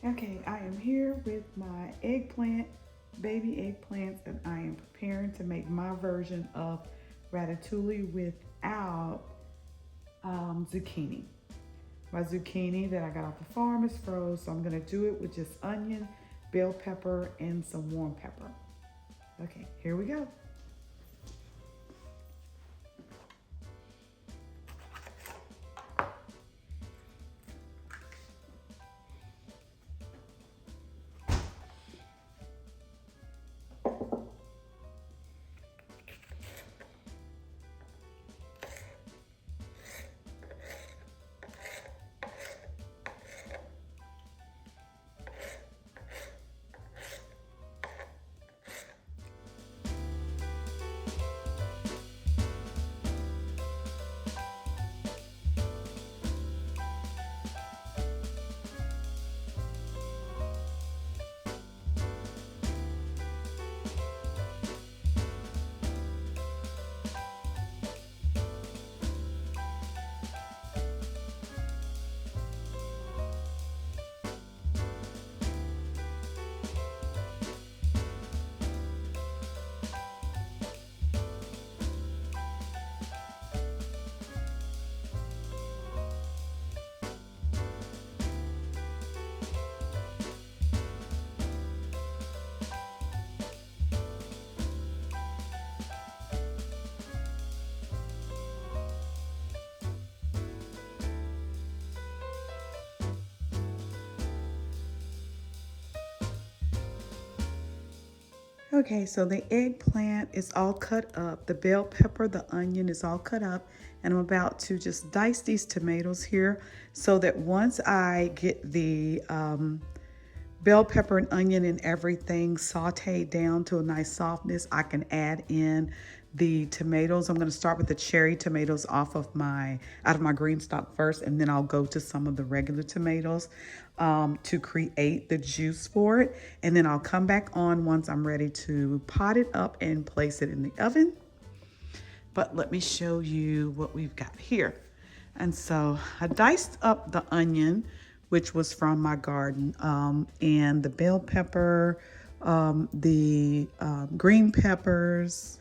Okay, I am here with my eggplant, baby eggplants, and I am preparing to make my version of ratatouille without zucchini. My zucchini that I got off the farm is froze, so I'm gonna do it with just onion, bell pepper, and some warm pepper. Okay, here we go. Okay, so the eggplant is all cut up. The bell pepper, the onion is all cut up. And I'm about to just dice these tomatoes here so that once I get the bell pepper and onion and everything sauteed down to a nice softness, I can add in the tomatoes. I'm going to start with the cherry tomatoes out of my green stock first, and then I'll go to some of the regular tomatoes to create the juice for it. And then I'll come back on once I'm ready to pot it up and place it in the oven. But let me show you what we've got here. And so I diced up the onion, which was from my garden, and the bell pepper, the green peppers,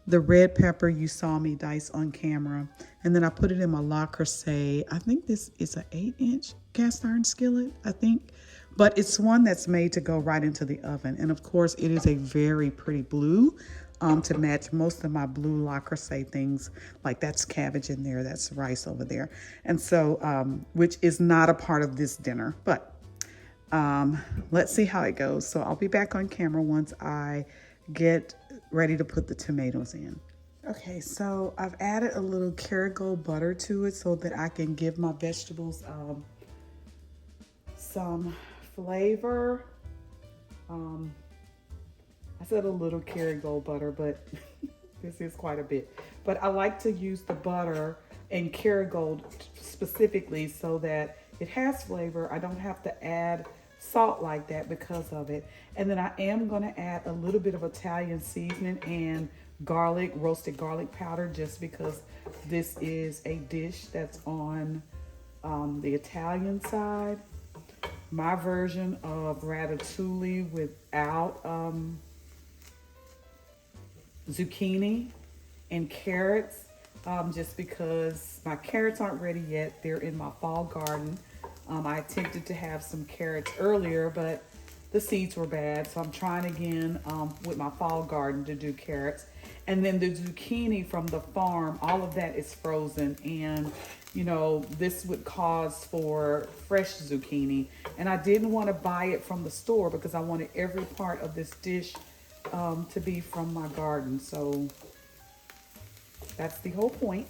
the red pepper you saw me dice on camera. And then I put it in my La Creuset. I think this is an 8-inch cast iron skillet, I think. But it's one that's made to go right into the oven. And of course, it is a very pretty blue to match most of my blue La Creuset things. Like that's cabbage in there, that's rice over there. And so, which is not a part of this dinner. But let's see how it goes. So I'll be back on camera once I get ready to put the tomatoes in. Okay, so I've added a little Kerrygold butter to it so that I can give my vegetables some flavor. Um, I said a little Kerrygold butter, but this is quite a bit. But I like to use the butter and Kerrygold specifically so that it has flavor. I don't have to add salt like that because of it. And then I am going to add a little bit of Italian seasoning and garlic, roasted garlic powder, just because this is a dish that's on the Italian side. My version of ratatouille without zucchini and carrots, just because my carrots aren't ready yet. They're in my fall garden. I attempted to have some carrots earlier, but the seeds were bad. So I'm trying again with my fall garden to do carrots. And then the zucchini from the farm, all of that is frozen. And, you know, this would cause for fresh zucchini. And I didn't want to buy it from the store because I wanted every part of this dish to be from my garden. So that's the whole point,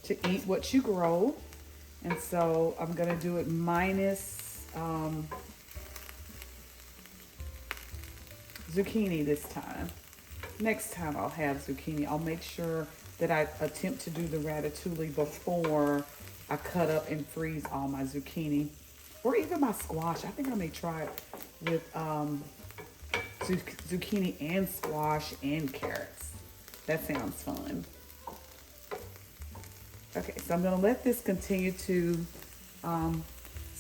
to eat what you grow. And so I'm gonna do it minus zucchini this time. Next time I'll have zucchini. I'll make sure that I attempt to do the ratatouille before I cut up and freeze all my zucchini. Or even my squash. I think I may try it with zucchini and squash and carrots. That sounds fun. Okay, so I'm gonna let this continue to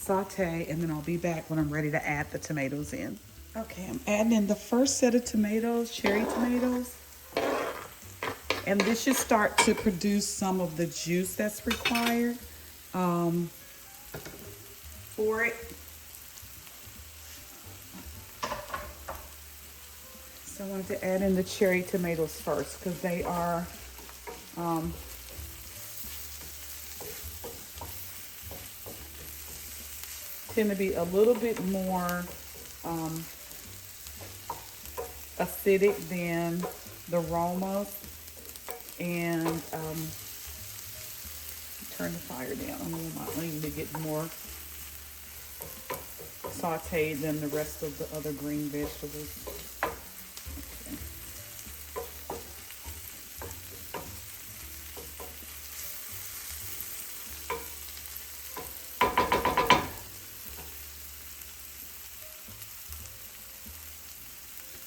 saute, and then I'll be back when I'm ready to add the tomatoes in. Okay, I'm adding in the first set of tomatoes, cherry tomatoes. And this should start to produce some of the juice that's required for it. So I wanted to add in the cherry tomatoes first because they are tend to be a little bit more acidic than the Romas. And turn the fire down. I need to get more sauteed than the rest of the other green vegetables.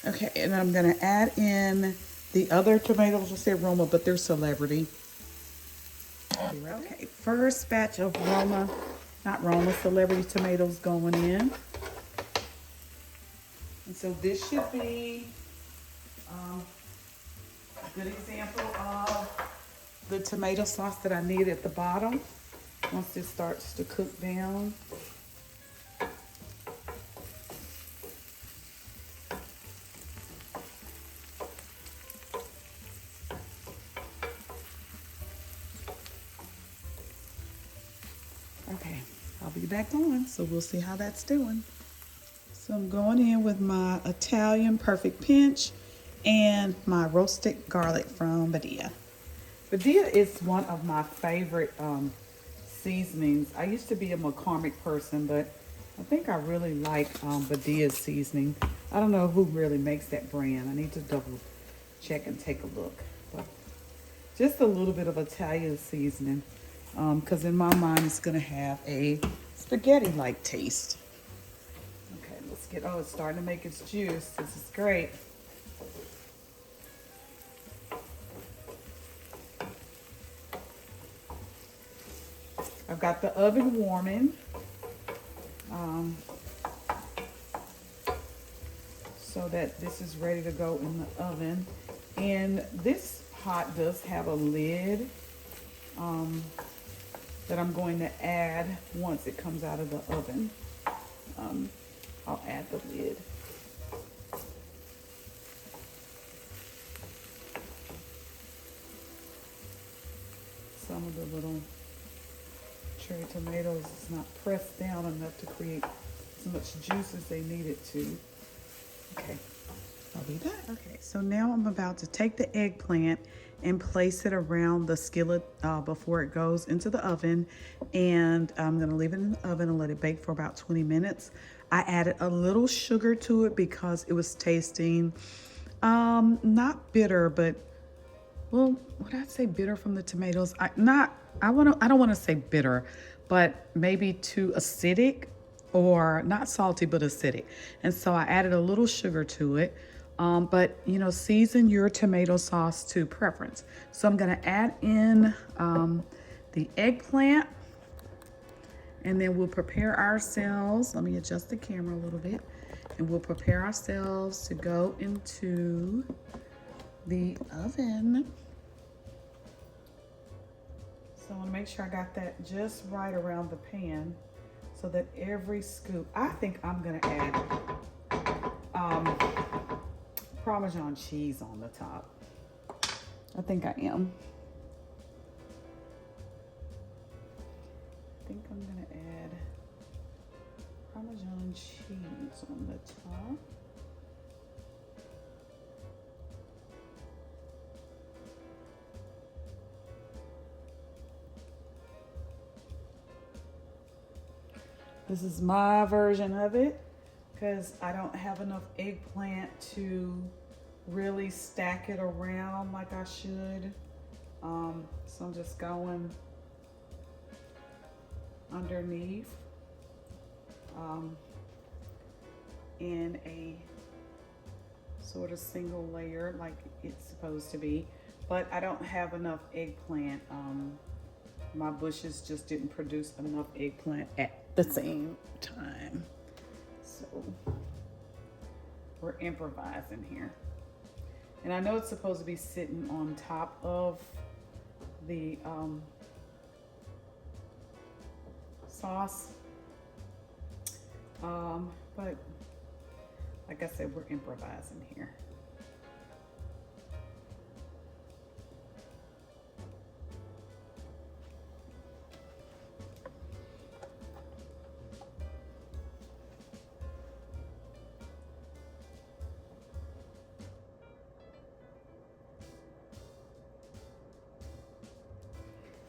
Okay, and I'm gonna add in the other tomatoes. I said Roma, but they're celebrity. Okay, first batch of celebrity tomatoes going in. And so this should be a good example of the tomato sauce that I need at the bottom. Once this starts to cook down. Okay, I'll be back on, so we'll see how that's doing. So I'm going in with my Italian Perfect Pinch and my roasted garlic from Badia. Badia is one of my favorite seasonings. I used to be a McCormick person, but I think I really like Badia's seasoning. I don't know who really makes that brand. I need to double check and take a look. But just a little bit of Italian seasoning. Because in my mind, it's going to have a spaghetti-like taste. Okay, let's get, oh, it's starting to make its juice. This is great. I've got the oven warming. So that this is ready to go in the oven. And this pot does have a lid. That I'm going to add once it comes out of the oven. I'll add the lid. Some of the little cherry tomatoes is not pressed down enough to create as much juice as they need it to. Okay, I'll be back. Okay, so now I'm about to take the eggplant and place it around the skillet before it goes into the oven. And I'm gonna leave it in the oven and let it bake for about 20 minutes. I added a little sugar to it because it was tasting not bitter, but, well, would I say bitter from the tomatoes? I don't wanna say bitter, but maybe too acidic, or not salty, but acidic. And so I added a little sugar to it. But, you know, season your tomato sauce to preference. So I'm going to add in the eggplant, and then we'll prepare ourselves. Let me adjust the camera a little bit. And we'll prepare ourselves to go into the oven. So I want to make sure I got that just right around the pan so that every scoop, I think I'm going to add Parmesan cheese on the top. I think I am. I think I'm gonna add Parmesan cheese on the top. This is my version of it because I don't have enough eggplant to really stack it around like I should. So I'm just going underneath in a sort of single layer like it's supposed to be. But I don't have enough eggplant my bushes just didn't produce enough eggplant at the same time. So we're improvising here. And I know it's supposed to be sitting on top of the sauce. But like I said, we're improvising here.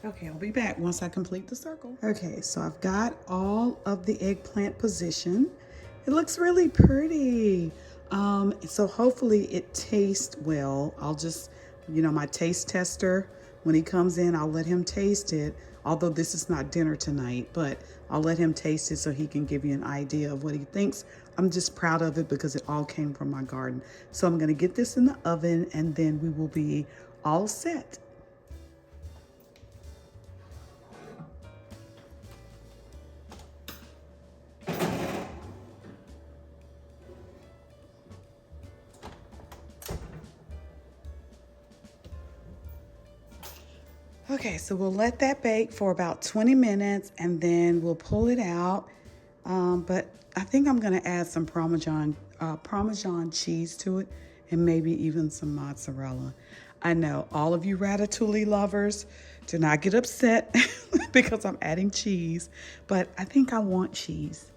Okay, I'll be back once I complete the circle. Okay, so I've got all of the eggplant positioned. It looks really pretty. So hopefully it tastes well. I'll just, my taste tester, when he comes in, I'll let him taste it. Although this is not dinner tonight, but I'll let him taste it so he can give you an idea of what he thinks. I'm just proud of it because it all came from my garden. So I'm gonna get this in the oven and then we will be all set. Okay, so we'll let that bake for about 20 minutes and then we'll pull it out. But I think I'm gonna add some Parmesan cheese to it and maybe even some mozzarella. I know all of you Ratatouille lovers, do not get upset because I'm adding cheese, but I think I want cheese.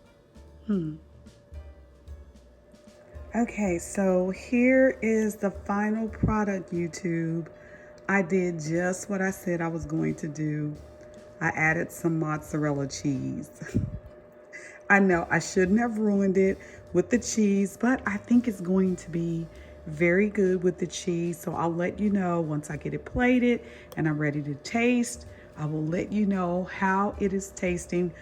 Okay, so here is the final product, YouTube. I did just what I said I was going to do. I added some mozzarella cheese. I know I shouldn't have ruined it with the cheese, but I think it's going to be very good with the cheese. So I'll let you know once I get it plated and I'm ready to taste. I will let you know how it is tasting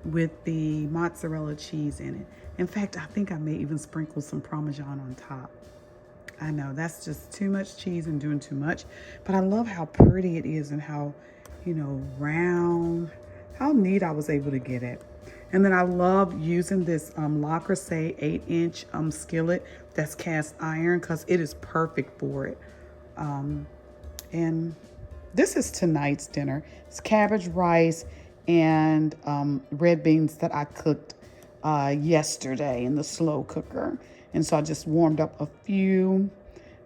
with the mozzarella cheese in it. In fact, I think I may even sprinkle some Parmesan on top. I know that's just too much cheese and doing too much, but I love how pretty it is and how, round, how neat I was able to get it. And then I love using this Le Creuset 8-inch skillet that's cast iron because it is perfect for it. And this is tonight's dinner. It's cabbage, rice, and red beans that I cooked yesterday in the slow cooker. And so I just warmed up a few.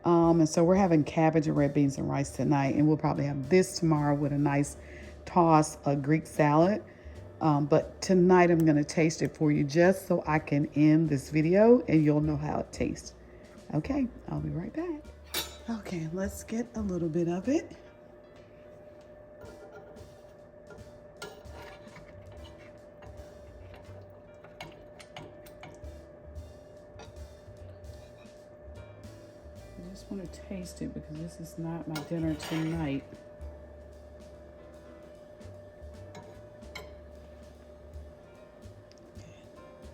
And so we're having cabbage and red beans and rice tonight. And we'll probably have this tomorrow with a nice toss of Greek salad. But tonight I'm going to taste it for you just so I can end this video and you'll know how it tastes. Okay, I'll be right back. Okay, let's get a little bit of it. I just want to taste it because this is not my dinner tonight.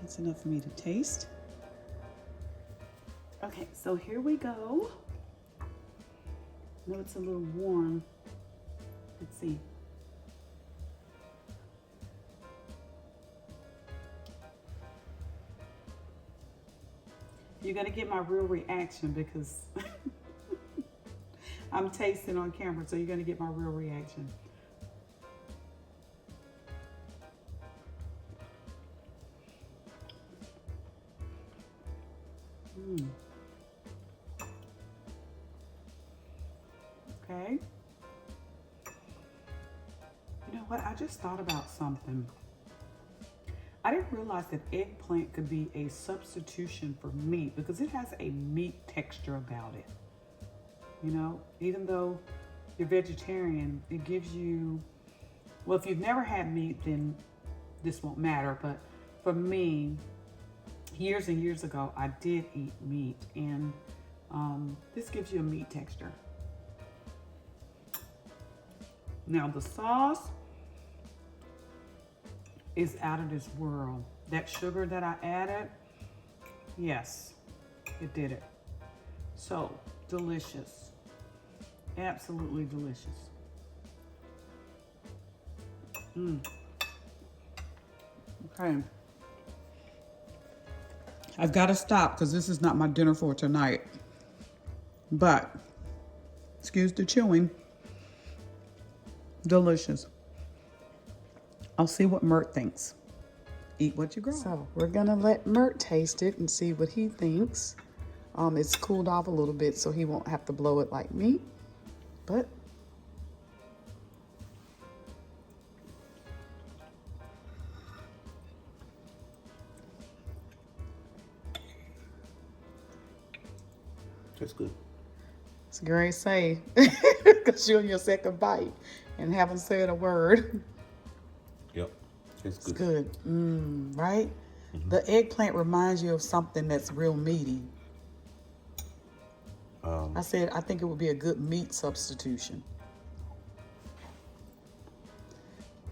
That's enough for me to taste. Okay, so here we go. I know it's a little warm. Let's see. You're gonna get my real reaction because I'm tasting on camera, so you're gonna get my real reaction. Okay. You know what? I just thought about something. I didn't realize that eggplant could be a substitution for meat because it has a meat texture about it. Even though you're vegetarian, it gives you, well, if you've never had meat, then this won't matter. But for me, years and years ago, I did eat meat, and this gives you a meat texture. Now the sauce is out of this world. That sugar that I added, yes, it did it. So delicious, absolutely delicious. Okay. I've got to stop because this is not my dinner for tonight. But, excuse the chewing. Delicious. I'll see what Mert thinks. Eat what you grow. So we're gonna let Mert taste it and see what he thinks. It's cooled off a little bit, so he won't have to blow it like me. But That's good. it's great say, because you're on your second bite and haven't said a word. Yep. It's It's good. good. Right? The eggplant reminds you of something that's real meaty. I said I think it would be a good meat substitution.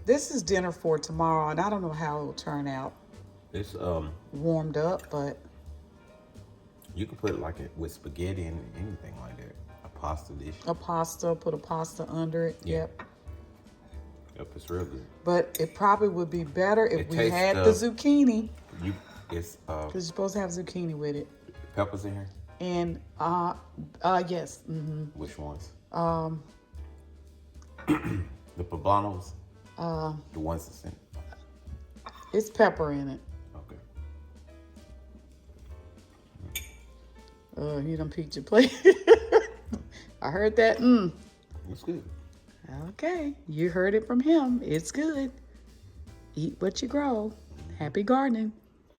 This is dinner for tomorrow, and I don't know how it will turn out. It's Warmed up, but you can put it like it with spaghetti and anything like that. A pasta dish. a pasta, put a pasta under it. Yeah. Yep. Yep, it's real good. But it probably would be better if It we tastes, had the zucchini, It's because you're supposed to have zucchini with it. peppers in here. And yes, Which ones? The poblanos. The ones that's in. it's pepper in it. Okay. You done peeked your plate. I heard that. It's good. Okay, you heard it from him. It's good. Eat what you grow. Happy gardening.